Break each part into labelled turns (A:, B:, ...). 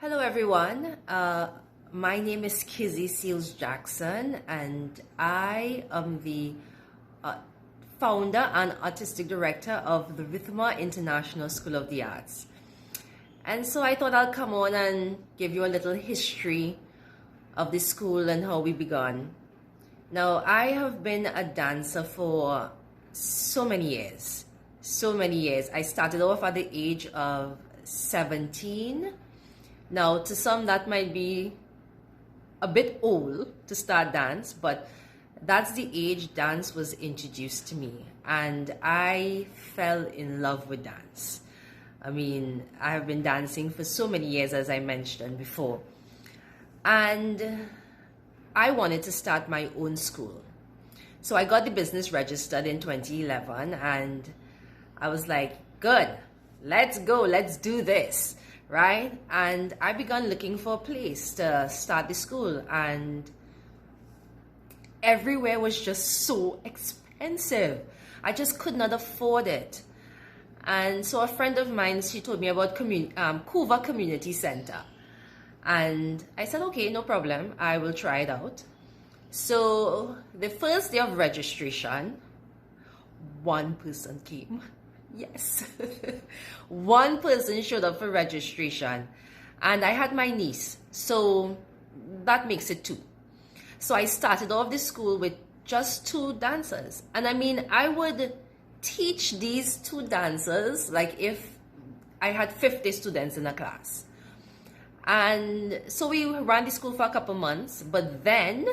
A: Hello everyone, my name is Kizzy Seals Jackson and I am the founder and artistic director of the Rythme International School of the Arts. And so I thought I'll come on and give you a little history of the school and how we began. Now, I have been a dancer for so many years. I started off at the age of 17. Now, to some, that might be a bit old to start dance, but that's the age dance was introduced to me, and I fell in love with dance. I mean, I have been dancing for so many years, as I mentioned before, and I wanted to start my own school. So I got the business registered in 2011, and I was like, good, let's go, let's do this. Right? And I began looking for a place to start the school, and everywhere was just so expensive. I just could not afford it. And so a friend of mine, she told me about Kuva Community Center. And I said, okay, no problem. I will try it out. So the first day of registration, one person came. Yes. One person showed up for registration, and I had my niece, so that makes it two. So I started off the school with just 2 dancers, and I mean, I would teach these 2 dancers like if I had 50 students in a class. And so we ran the school for a couple months, but then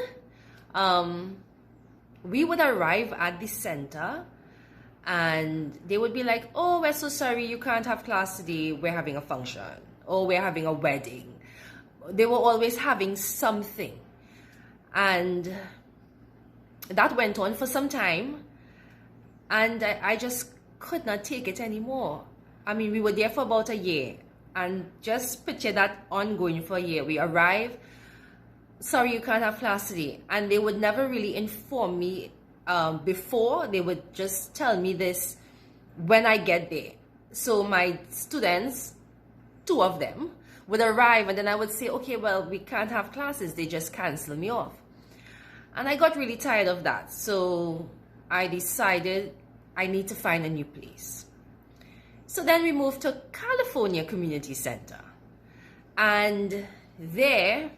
A: we would arrive at the center and they would be like, oh, we're so sorry, you can't have class today, we're having a function, or we're having a wedding. They were always having something. And that went on for some time, and I just could not take it anymore. I mean, we were there for about a year, and just picture that ongoing for a year. We arrive, sorry, you can't have class today, and they would never really inform me. Before, they would just tell me this when I get there. So my students, 2 of them, would arrive, and then I would say, okay, well, we can't have classes. They just cancel me off. And I got really tired of that. So I decided I need to find a new place. So then we moved to California Community Center. And there,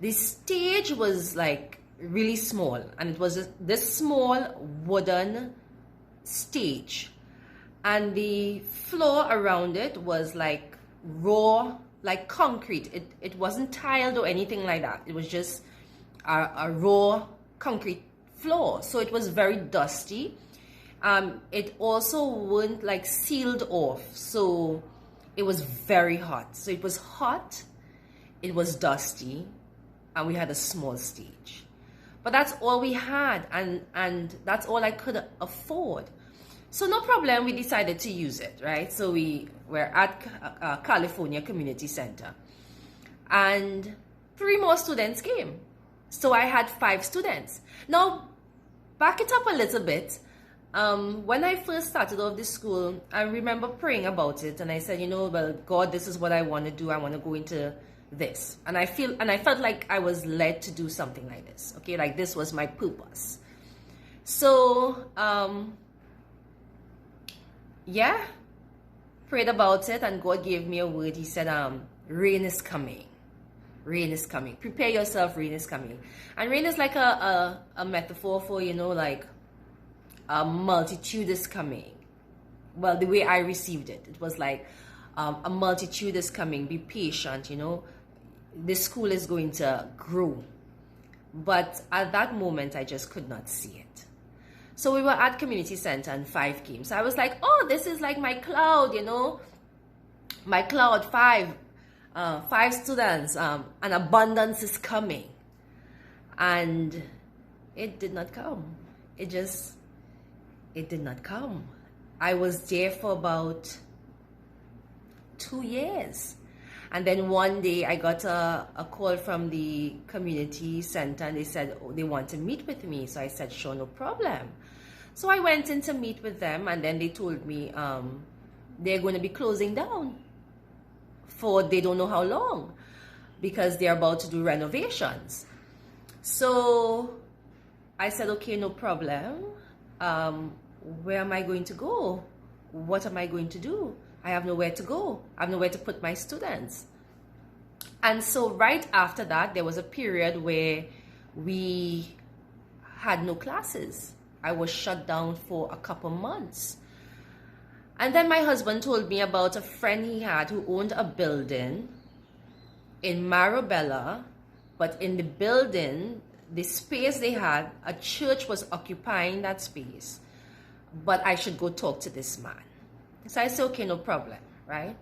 A: the stage was like really small, and it was this small wooden stage, and the floor around it was like raw, like concrete. It wasn't tiled or anything like that. It was just a raw concrete floor, so it was very dusty. It also weren't like sealed off, so it was very hot. So it was hot, it was dusty, and we had a small stage. But that's all we had, and that's all I could afford. So no problem, we decided to use it, right? So we were at California Community Center, and 3 more students came. So I had 5 students. Now, back it up a little bit. When I first started off this school, I remember praying about it, and I said, well, God, this is what I want to do. I want to go into this, and I felt like I was led to do something like this. Okay, like this was my purpose. So yeah, prayed about it, and God gave me a word. He said, rain is coming. Rain is coming. Prepare yourself, rain is coming. And rain is like a metaphor for, like a multitude is coming. Well, the way I received it, it was like a multitude is coming. Be patient, this school is going to grow. But at that moment, I just could not see it. So we were at community center, and 5 came. So I was like, oh, this is like my cloud, my cloud, 5 students, an abundance is coming. And it did not come. It did not come. I was there for about 2 years. And then one day I got a call from the community center, and they said, oh, they want to meet with me. So I said, sure, no problem. So I went in to meet with them, and then they told me they're going to be closing down for they don't know how long, because they're about to do renovations. So I said, okay, no problem. Where am I going to go? What am I going to do? I have nowhere to go. I have nowhere to put my students. And so right after that, there was a period where we had no classes. I was shut down for a couple months. And then my husband told me about a friend he had who owned a building in Marabella, but in the building, the space they had, a church was occupying that space, but I should go talk to this man. So I said, okay, no problem, right?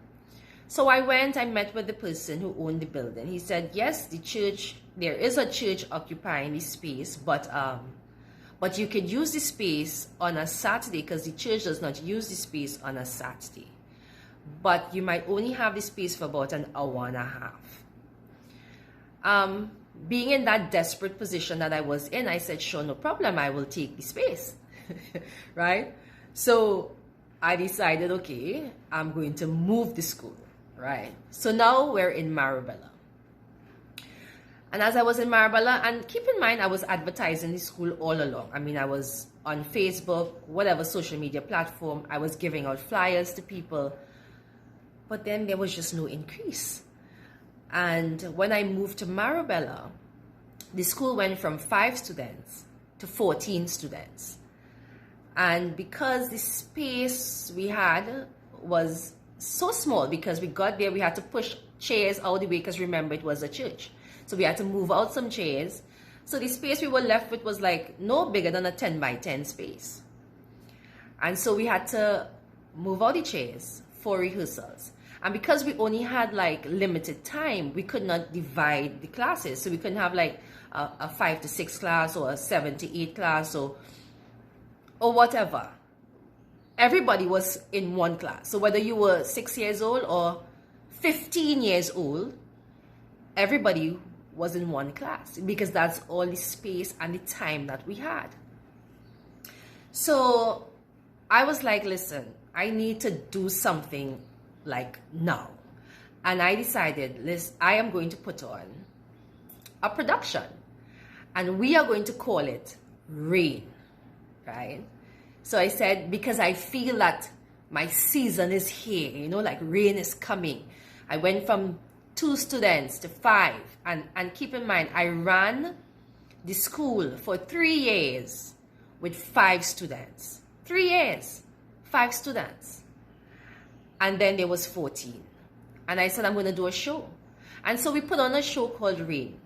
A: So I met with the person who owned the building. He said, yes, the church, there is a church occupying the space, but you could use the space on a Saturday, because the church does not use the space on a Saturday. But you might only have the space for about an hour and a half. Being in that desperate position that I was in, I said, sure, no problem, I will take the space, right? So I decided, okay, I'm going to move the school, right? So now we're in Marabella. And as I was in Marabella, and keep in mind, I was advertising the school all along. I mean, I was on Facebook, whatever social media platform, I was giving out flyers to people, but then there was just no increase. And when I moved to Marabella, the school went from 5 students to 14 students. And because the space we had was so small, because we got there, we had to push chairs out the way, because remember, it was a church. So we had to move out some chairs. So the space we were left with was like no bigger than a 10 by 10 space. And so we had to move out the chairs for rehearsals. And because we only had like limited time, we could not divide the classes. So we couldn't have like a 5 to 6 class, or a 7 to 8 class, or whatever. Everybody was in one class. So whether you were 6 years old or 15 years old, everybody was in one class, because that's all the space and the time that we had. So I was like, listen, I need to do something like now. And I decided, listen, I am going to put on a production, and we are going to call it Rain, right? So I said, because I feel that my season is here, you know, like rain is coming. I went from 2 students to 5, and keep in mind, I ran the school for 3 years with 5 students. 3 years, 5 students. And then there was 14. And I said, I'm going to do a show. And so we put on a show called Rain.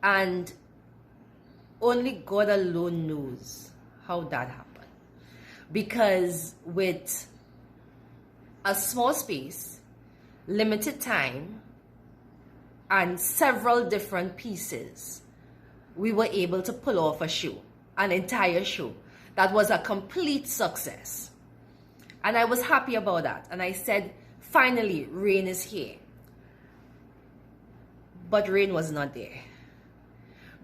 A: And only God alone knows how that happened. Because with a small space, limited time, and several different pieces, we were able to pull off a show, an entire show that was a complete success. And I was happy about that. And I said, finally, Rain is here. But Rain was not there.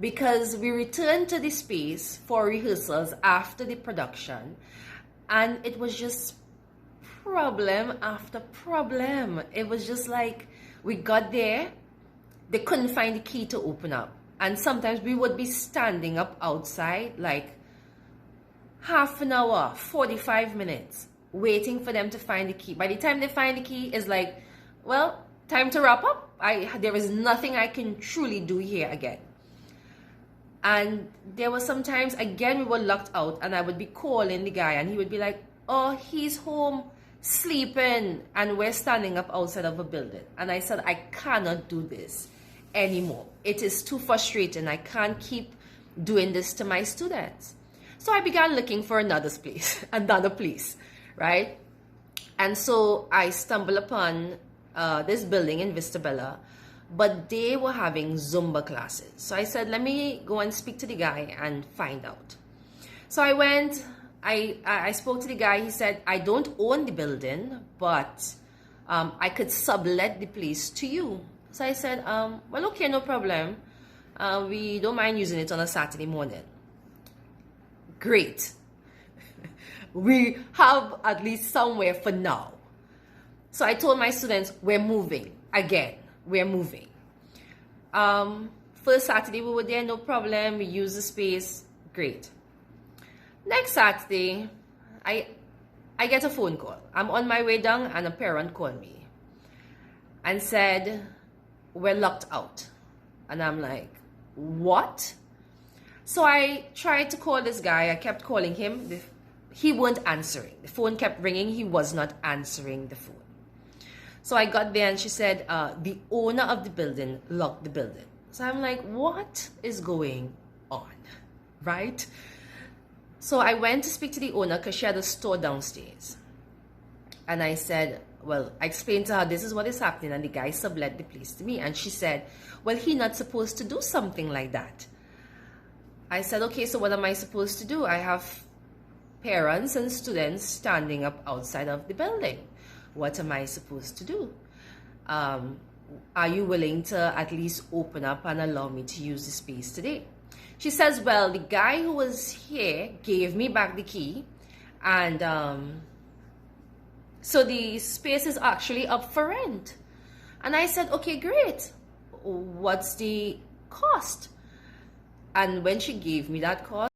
A: Because we returned to the space for rehearsals after the production, and it was just problem after problem. It was just like, we got there, they couldn't find the key to open up. And sometimes we would be standing up outside like half an hour, 45 minutes, waiting for them to find the key. By the time they find the key, it's like, well, time to wrap up. There is nothing I can truly do here again. And there was sometimes, again, we were locked out, and I would be calling the guy, and he would be like, oh, he's home sleeping, and we're standing up outside of a building. And I said, I cannot do this anymore. It is too frustrating. I can't keep doing this to my students. So I began looking for another place, right? And so I stumbled upon this building in Vistabella, but they were having Zumba classes. So I said, let me go and speak to the guy and find out. So I went, I spoke to the guy. He said, I don't own the building, but I could sublet the place to you. So I said, well, okay, no problem. We don't mind using it on a Saturday morning. Great. We have at least somewhere for now. So I told my students, we're moving. Again, we're moving. First Saturday we were there, no problem. We used the space, great. Next Saturday, I get a phone call. I'm on my way down and a parent called me and said, we're locked out. And I'm like, what? So I tried to call this guy. I kept calling him. He wasn't answering. The phone kept ringing. He was not answering the phone. So I got there and she said, the owner of the building locked the building. So I'm like, what is going on, right? So I went to speak to the owner because she had a store downstairs. And I said, well, I explained to her, this is what is happening. And the guy sublet the place to me. And she said, well, he's not supposed to do something like that. I said, okay, so what am I supposed to do? I have parents and students standing up outside of the building. What am I supposed to do? Are you willing to at least open up and allow me to use the space today? She says, well, the guy who was here gave me back the key, and so the space is actually up for rent. And I said, okay, great. What's the cost? And when she gave me that cost,